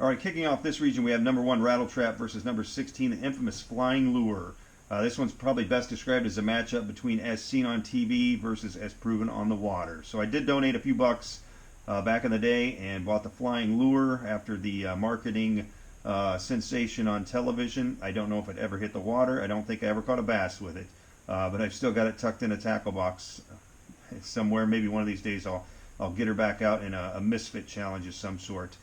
All right, kicking off this region, we have number 1 Rattle Trap versus number 16, the infamous Flying Lure. This one's probably best described as a matchup between as seen on TV versus as proven on the water. So I did donate a few bucks back in the day and bought the Flying Lure after the marketing sensation on television. I don't know if it ever hit the water. I don't think I ever caught a bass with it, but I've still got it tucked in a tackle box somewhere. Maybe one of these days I'll get her back out in a misfit challenge of some sort.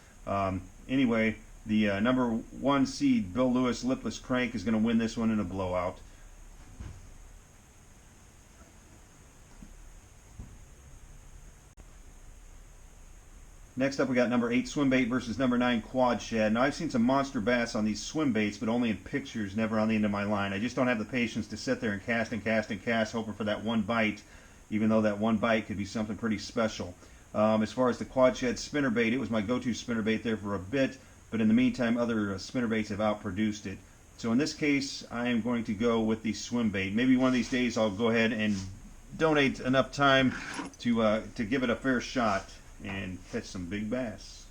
Anyway, the number 1 seed, Bill Lewis Lipless Crank, is going to win this one in a blowout. Next up, we got number 8 Swimbait versus number 9 Quad Shad. Now, I've seen some monster bass on these swim baits, but only in pictures, never on the end of my line. I just don't have the patience to sit there and cast and cast and cast, hoping for that one bite, even though that one bite could be something pretty special. As far as the Quad Shad spinnerbait, it was my go-to spinnerbait there for a bit, but in the meantime, other spinnerbaits have outproduced it. So in this case, I am going to go with the Swimbait. Maybe one of these days I'll go ahead and donate enough time to give it a fair shot and catch some big bass.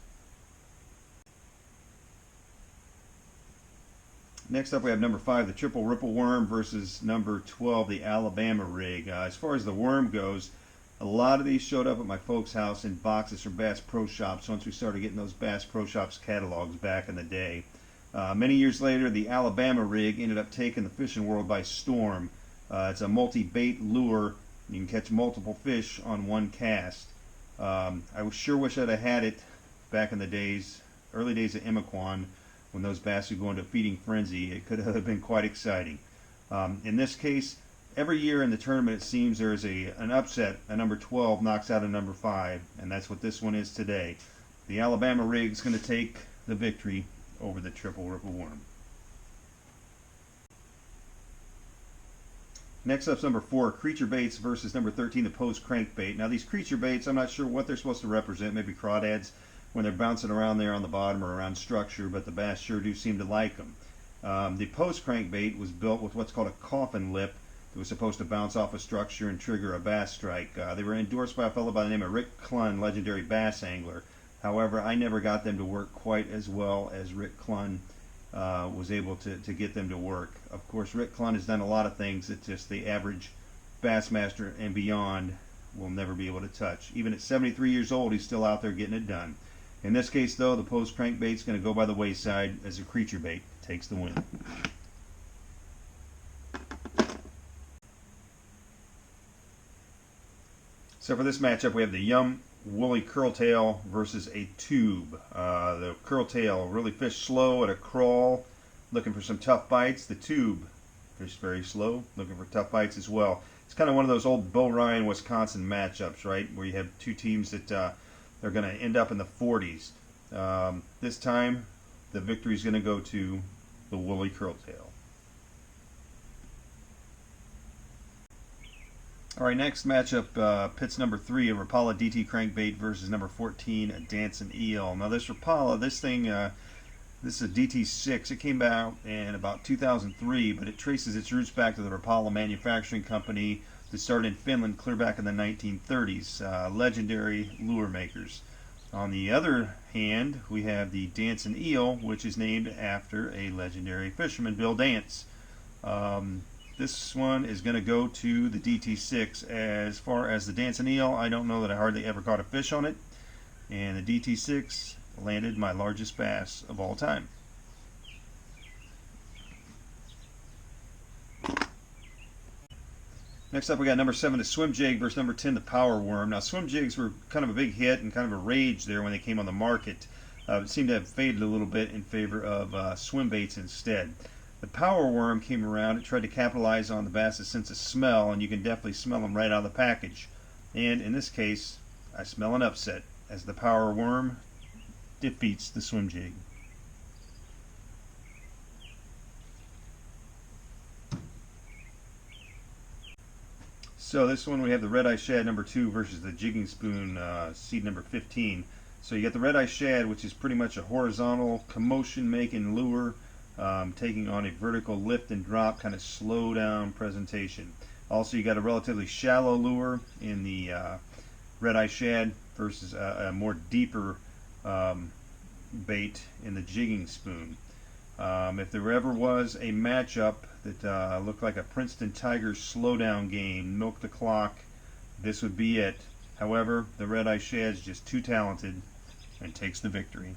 Next up, we have number 5, the Triple Ripple Worm versus number 12, the Alabama Rig. As far as the worm goes, a lot of these showed up at my folks' house in boxes from Bass Pro Shops once we started getting those Bass Pro Shops catalogs back in the day. Many years later, the Alabama Rig ended up taking the fishing world by storm. It's a multi-bait lure. You can catch multiple fish on one cast. I sure wish I'd have had it back in the days, early days of Emiquon, when those bass would go into feeding frenzy. It could have been quite exciting. In this case, every year in the tournament, it seems there's an upset. A number 12 knocks out a number 5, and that's what this one is today. The Alabama Rig is going to take the victory over the Triple Ripple Worm. Next up's number 4, Creature Baits versus number 13, the Post Crankbait. Now these Creature Baits, I'm not sure what they're supposed to represent. Maybe crawdads when they're bouncing around there on the bottom or around structure, but the bass sure do seem to like them. The Post Crankbait was built with what's called a coffin lip. It was supposed to bounce off a structure and trigger a bass strike. They were endorsed by a fellow by the name of Rick Clunn, legendary bass angler. However, I never got them to work quite as well as Rick Clunn was able to get them to work. Of course, Rick Clunn has done a lot of things that just the average Bassmaster and beyond will never be able to touch. Even at 73 years old, he's still out there getting it done. In this case, though, the Post Crankbait is going to go by the wayside as a Creature Bait takes the win. So for this matchup, we have the Yum Woolly Curtail versus a tube. The Curtail really fished slow at a crawl, looking for some tough bites. The tube fished very slow, looking for tough bites as well. It's kind of one of those old Bo Ryan, Wisconsin matchups, right? Where you have two teams that they're going to end up in the 40s. This time, the victory is going to go to the Woolly Curtail. All right, next matchup pits number 3, a Rapala DT crankbait versus number 14, a Dancin Eel. Now this Rapala, this is a DT6. It came out in about 2003, but it traces its roots back to the Rapala Manufacturing Company that started in Finland clear back in the 1930s. Legendary lure makers. On the other hand, we have the Dancin Eel, which is named after a legendary fisherman, Bill Dance. This one is going to go to the DT6. As far as the Dancin Eel, I don't know that I hardly ever caught a fish on it. And the DT6 landed my largest bass of all time. Next up, we got number 7, the Swim Jig versus number 10, the Power Worm. Now, Swim Jigs were kind of a big hit and kind of a rage there when they came on the market. It seemed to have faded a little bit in favor of swim baits instead. The Power Worm came around. It tried to capitalize on the bass's sense of smell, and you can definitely smell them right out of the package. And in this case, I smell an upset as the Power Worm defeats the Swim Jig. So this one we have the Red Eye Shad number 2 versus the Jigging Spoon seed number 15. So you got the Red Eye Shad, which is pretty much a horizontal commotion-making lure, taking on a vertical lift and drop, kind of slow down presentation. Also, you got a relatively shallow lure in the Red Eye Shad versus a more deeper bait in the jigging spoon. If there ever was a matchup that looked like a Princeton Tigers slowdown game, milk the clock, this would be it. However, the red-eye shad's just too talented and takes the victory.